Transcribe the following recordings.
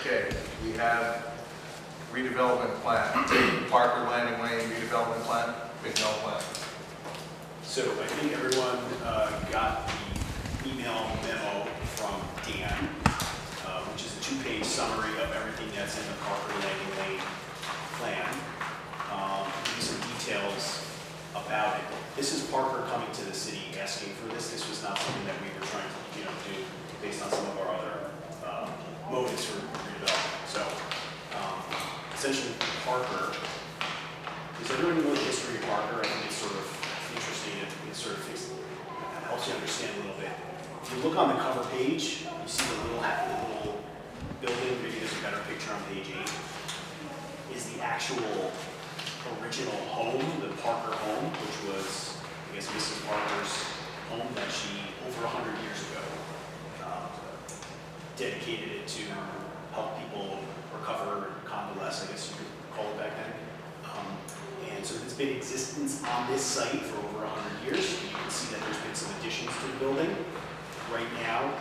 Okay, we have redevelopment plan, Parker Landing Lane redevelopment plan, Big No plan. So I think everyone got the email memo from Dan, which is a 2-page summary of everything that's in the Parker Landing Lane plan. Give you some details about it. This is Parker coming to the city asking for this. This was not something that we were trying to do based on some of our other motives for redevelopment. So essentially Parker, does everyone know the history of Parker? I think it's sort of interesting. It sort of helps you understand a little bit. If you look on the cover page, you see the little building. Maybe there's a better picture on page 8. Is the actual original home, the Parker home, which was, I guess, Mrs. Parker's home that she, over 100 years ago, dedicated it to help people recover and convalesce, I guess you could call it back then. And so it's been in existence on this site for over 100 years. You can see that there's been some additions to the building. Right now,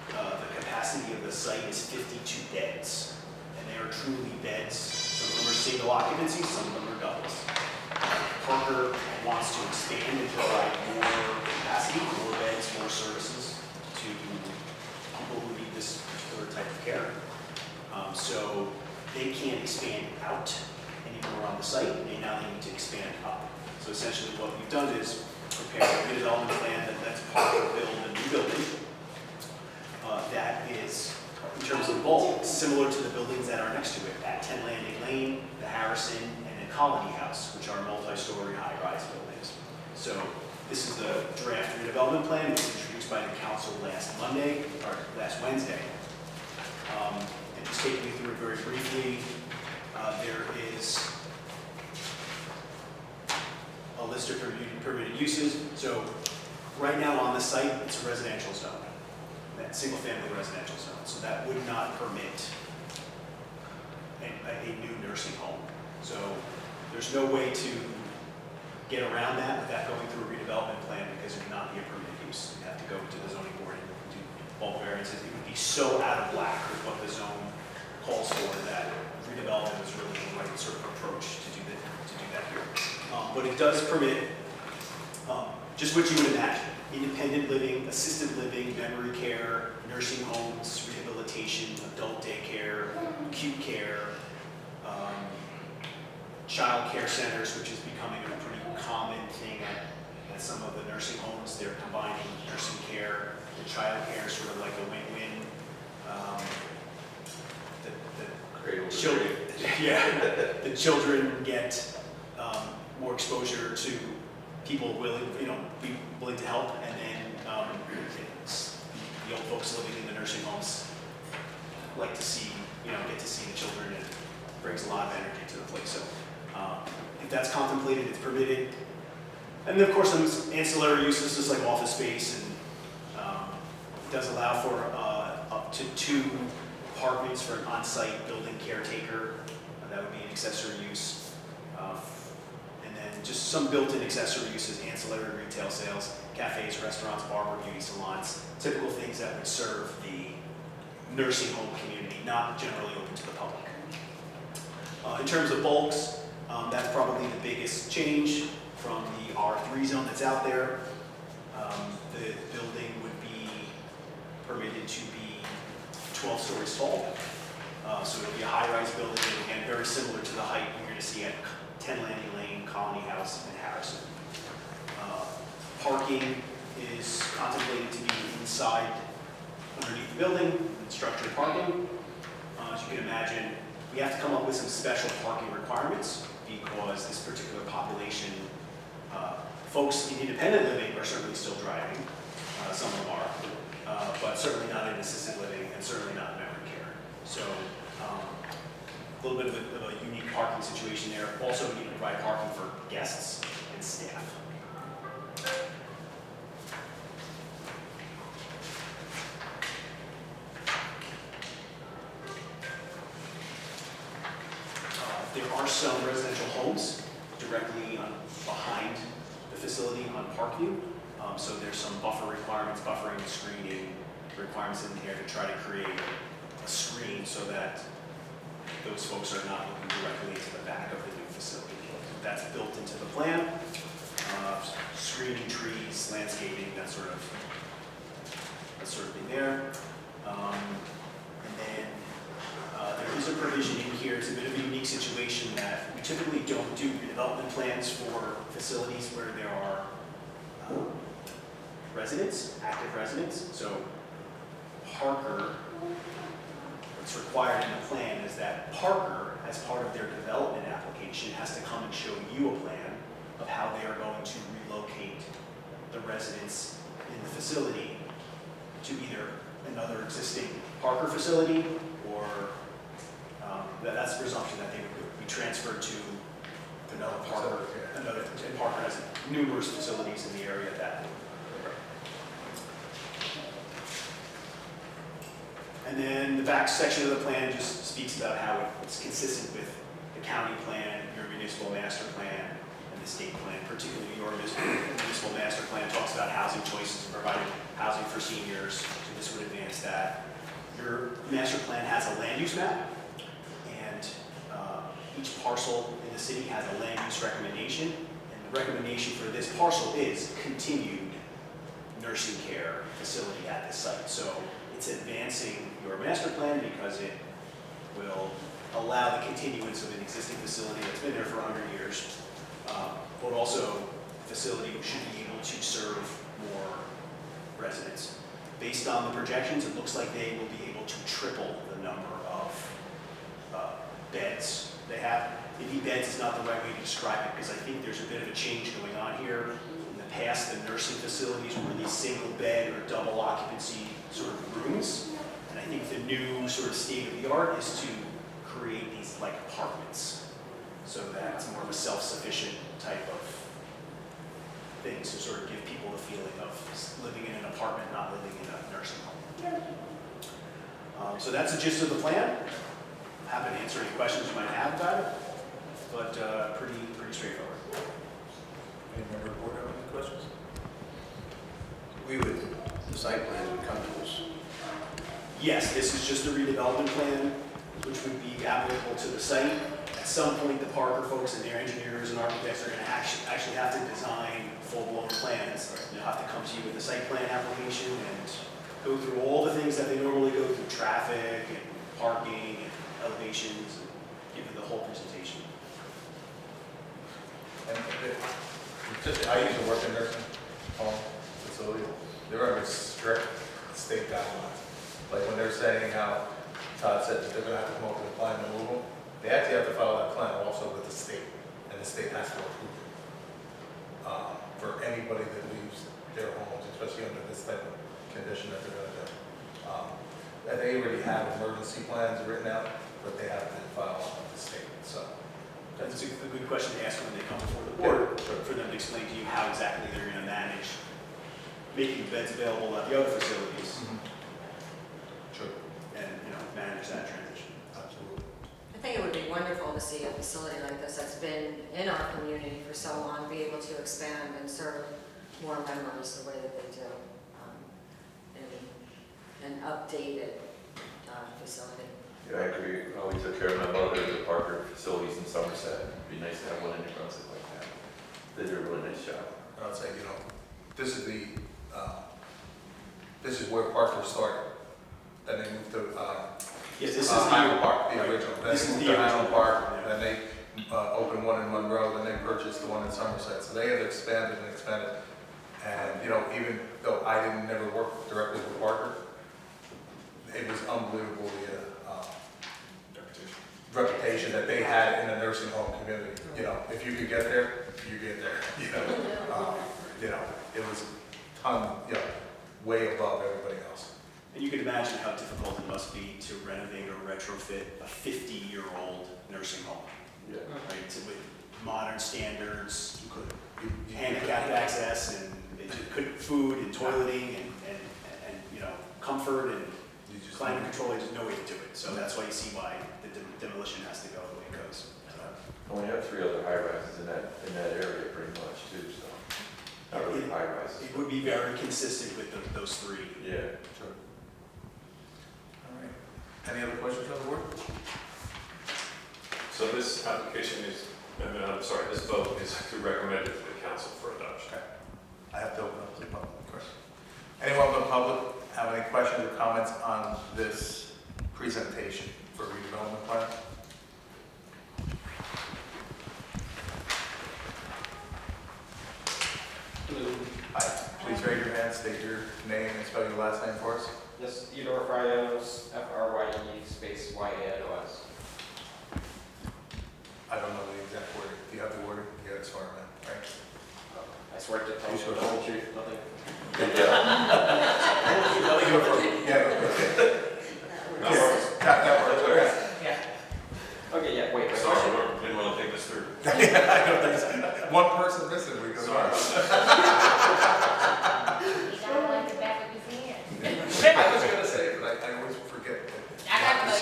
the capacity of the site is 52 beds. And they are truly beds. Some of them are single occupancy, some of them are doubles. Parker wants to expand and provide more capacity, more beds, more services to people who need this particular type of care. So they can't expand out anymore on the site, and now they need to expand up. So essentially what we've done is prepare a redevelopment plan that lets Parker build a new building that is, in terms of bulk, similar to the buildings that are next to it, at 10 Landing Lane, the Harrison, and the Colony House, which are multi-story high-rise buildings. So this is the draft redevelopment plan, which was introduced by the council last Wednesday. And just taking you through it very briefly, there is a list of permitted uses. So right now on the site, it's a residential zone, that single-family residential zone. So that would not permit a new nursing home. So there's no way to get around that without going through a redevelopment plan, because it would not be a permitted use. You'd have to go to the zoning board and do bulk variances. It would be so out of whack with what the zone calls for that redevelopment is really the right sort of approach to do that here. But it does permit just what you would imagine: independent living, assisted living, memory care, nursing homes, rehabilitation, adult daycare, acute care, child care centers, which is becoming a pretty common thing at some of the nursing homes. They're combining nursing care and child care, sort of like a win-win. The children get more exposure to people be willing to help, and then the old folks living in the nursing homes like to see, get to see the children, and it brings a lot of energy to the place. So if that's contemplated, it's permitted. And then of course some ancillary uses, just like office space, and it does allow for up to 2 apartments for an on-site building caretaker. That would be an accessory use. And then just some built-in accessory uses, ancillary retail sales, cafes, restaurants, barber, beauty salons, typical things that would serve the nursing home community, not generally open to the public. In terms of bulks, that's probably the biggest change from the R3 zone that's out there. The building would be permitted to be 12 stories tall. So it'll be a high-rise building, and again, very similar to the height you're going to see at 10 Landing Lane, Colony House, and Harrison. Parking is contemplated to be inside, underneath the building, structured parking. As you can imagine, we have to come up with some special parking requirements, because this particular population, folks in independent living are certainly still driving, some of them are, but certainly not in assisted living, and certainly not in memory care. So a little bit of a unique parking situation there. Also, we need to provide parking for guests and staff. There are some residential homes directly behind the facility on Parkview. So there's some buffer requirements, buffering, screening requirements in here to try to create a screen so that those folks are not looking directly into the back of the new facility. That's built into the plan. Screening, trees, landscaping, that sort of thing there. And then there is a provision in here. It's a bit of a unique situation that we typically don't do development plans for facilities where there are residents, active residents. So Parker, what's required in the plan is that Parker, as part of their development application, has to come and show you a plan of how they are going to relocate the residents in the facility to either another existing Parker facility or that's the presumption that they would be transferred to another Parker. And Parker has numerous facilities in the area that. And then the back section of the plan just speaks about how it's consistent with the county plan, your municipal master plan, and the state plan, particularly your municipal master plan talks about housing choices and providing housing for seniors, so this would advance that. Your master plan has a land use map, and each parcel in the city has a land use recommendation, and the recommendation for this parcel is continued nursing care facility at this site. So it's advancing your master plan because it will allow the continuance of an existing facility that's been there for 100 years, but also the facility should be able to serve more residents. Based on the projections, it looks like they will be able to triple the number of beds they have. Maybe beds is not the right way to describe it because I think there's a bit of a change going on here. In the past, the nursing facilities were these single bed or double occupancy sort of rooms. And I think the new sort of state of the art is to create these like apartments so that it's more of a self-sufficient type of thing to sort of give people the feeling of living in an apartment, not living in a nursing home. So that's the gist of the plan. Happy to answer any questions you might have about it, but pretty straightforward. Any member of the board have any questions? The site plan would come to us. Yes, this is just a redevelopment plan, which would be applicable to the site. At some point, the Parker folks and their engineers and architects are going to actually have to design full-blown plans. They'll have to come to you with a site plan application and go through all the things that they normally go through, traffic and parking and elevations, and give you the whole presentation. And I used to work in nursing home facility. They're under strict state guidelines. Like when they're saying how Todd said that they're going to have to come up with a plan to move them, they actually have to file that plan also with the state, and the state has to approve it. For anybody that leaves their homes, especially under this type of condition that they're going to do. And they already have emergency plans written out, but they have to file with the state. So That's a good question to ask when they come before the board, for them to explain to you how exactly they're going to manage making beds available at the other facilities. True. And manage that transition. Absolutely. I think it would be wonderful to see a facility like this that's been in our community for so long be able to expand and serve more members the way that they do. In an updated facility. Yeah, I agree. We took care of my mother at the Parker facilities in Somerset. It'd be nice to have one in New Brunswick like that. They did a really nice job. And I'd say, this is where Parker started. Then they moved to Yes, this is Highland Park, the right. original. Then This they is moved the to Highland original. Park. Yeah. Then they opened one in Monroe. Then they purchased the one in Somerset. So they have expanded and expanded. And even though I didn't never work directly with Parker, it was unbelievable the reputation that they had in the nursing home community. If you could get there, you get there. It was way above everybody else. And you can imagine how difficult it must be to renovate or retrofit a 50-year-old nursing home, Yeah. right? With modern standards, handicapped access, and food and toileting and comfort and climate control. There's no way to do it. So that's why you see why the demolition has to go the way it goes. And we have 3 other high rises in that area pretty much too, so not really high rises. It would be very consistent with those 3. Yeah. Sure. All right. Any other questions on the board? So this application is, I'm sorry, this vote is to recommend it to the council for adoption. Okay. I have to open up to the public question. Anyone from the public have any questions or comments on this presentation for redevelopment plan? Hi, please raise your hand, state your name and spell your last name for us. Yes, Theodore Fryanos, Frye space Yanos. I don't know the exact wording. Do you have the wording? You got to swear, man, right? I swear to tell You you swear. the whole truth, nothing. Yeah, okay. That works. That works. Okay, yeah, wait, Sorry, question. we didn't want to think this through. Yeah, I don't think so. One person missing, we go. Sorry. You gotta like it back with his hand. I was gonna say, but I always forget.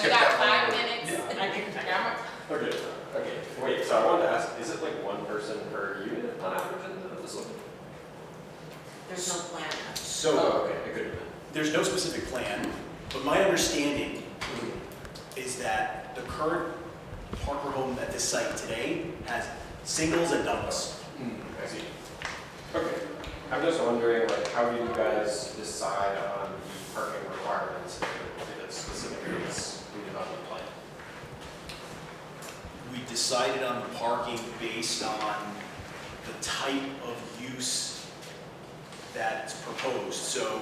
You got 5 minutes. Okay, wait, so I wanted to ask, is it like one person per unit on average in the facility? There's no plan. So, Okay, it could have been. there's no specific plan, but my understanding is that the current Parker home at this site today has singles and doubles. I see. Okay, I'm just wondering, like, how do you guys decide on the parking requirements if it's specifically this redevelopment plan? We decided on the parking based on the type of use that's proposed. So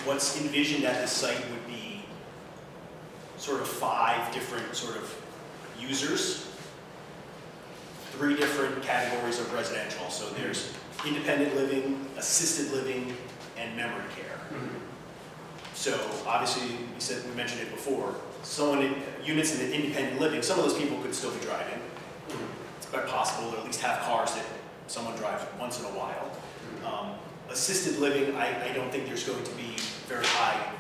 what's envisioned at this site would be sort of 5 different sort of users, 3 different categories of residential. So there's independent living, assisted living, and memory care. So obviously, we mentioned it before, units in independent living, some of those people could still be driving. It's quite possible to at least have cars that someone drives once in a while. Assisted living, I don't think there's going to be very high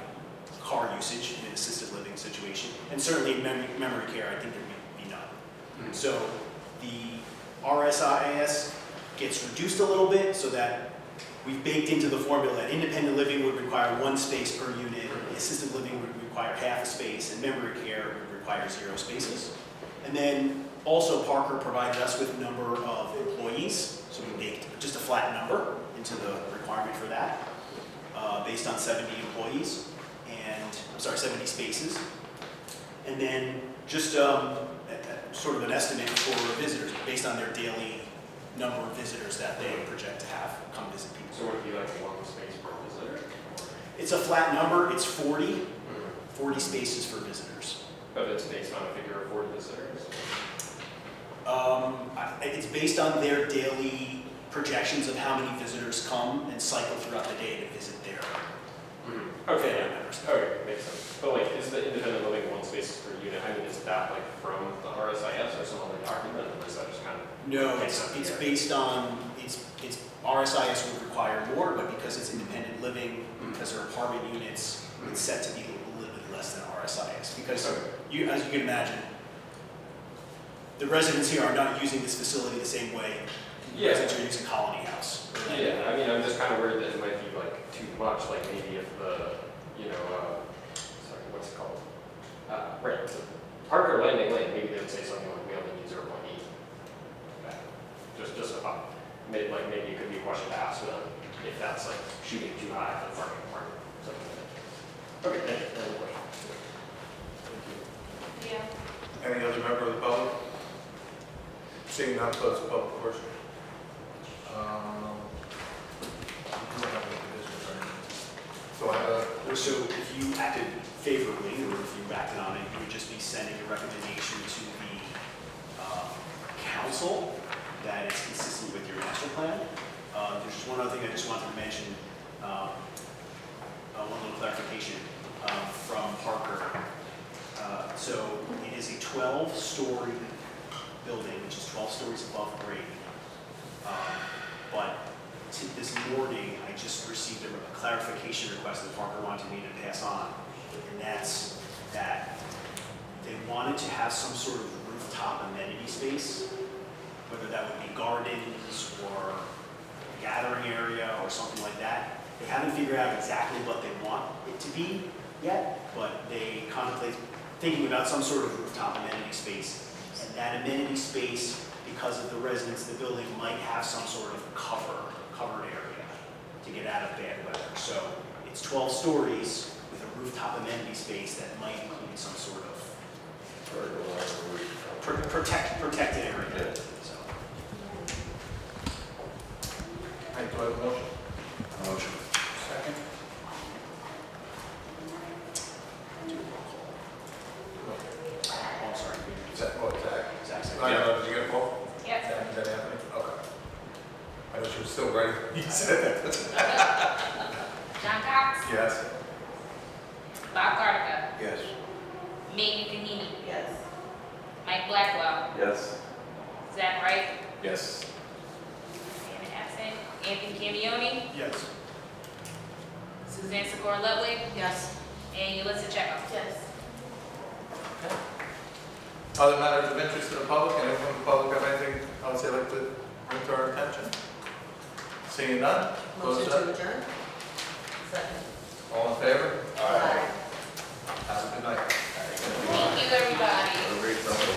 car usage in an assisted living situation. And certainly in memory care, I think there would be none. So the RSIS gets reduced a little bit so that we've baked into the formula that independent living would require 1 space per unit, assisted living would require half a space, and memory care would require 0 spaces. And then also Parker provided us with a number of employees, so we baked just a flat number into the requirement for that, based on 70 employees, and, 70 spaces. And then just sort of an estimate for visitors, based on their daily number of visitors that they project to have come visit people. So would it be like 1 space per visitor? It's a flat number, it's 40 spaces for visitors. But it's based on a figure of 40 visitors? It's based on their daily projections of how many visitors come and cycle throughout the day to visit their Okay, family members. okay, makes sense. But like, is the independent living 1 space per unit, I mean, is that like from the RSIS or some other document, or is that just kind of? No, it's based on, it's RSIS would require more, but because it's independent living, because they're apartment units, it's set to be a little bit less than RSIS. Because as you can imagine, the residents here are not using this facility the same way residents are using Colony House. Yeah, I mean, I'm just kind of worried that it might be like too much, like maybe if the, sorry, what's it called? Right, so Parker Landing Lane, maybe they would say something like we only need 0.8. Just a thought. Maybe it could be a question to ask them if that's like shooting too high for the parking department, something like that. Okay, thank you. Another question. Yeah. Any other member of the public? Seeing none, close the public portion. We don't have any business or anything. So I have So if you acted favorably, or if you acted on it, you would just be sending a recommendation to the council that it's consistent with your master plan. There's just one other thing I just wanted to mention, one little clarification from Parker. So it is a 12-story building, which is 12 stories above grade. But this morning, I just received a clarification request that Parker wanted me to pass on, and that's that they wanted to have some sort of rooftop amenity space, whether that would be gardens or a gathering area or something like that. They haven't figured out exactly what they want it to be yet, but they contemplate thinking about some sort of rooftop amenity space. And that amenity space, because of the residents of the building, might have some sort of covered area to get out of bad weather. So it's 12 stories with a rooftop amenity space that might include some sort of protected area. Yeah. So, All right, do I have a motion? Motion. Second. oh, I'm sorry. Zach, oh, Zach. Zach said- I don't know, did you get a vote? Yes. Zach, is that Anthony? Okay. I know she was still ready. You said that. John Cox, Yes. Bob Cardigan, Yes. Megan Kanini, Yes. Mike Blackwell, Yes. Zach Wright, Yes. and absent, Anthony Camioni, Yes. Suzanne Secor Ludwig, Yes. and Yulissa Chekhov. Yes. Other matters of interest to the public, anyone from the public have anything else they'd like to bring to our attention? Seeing none? Close Motion that. to adjourn? Second. All in favor?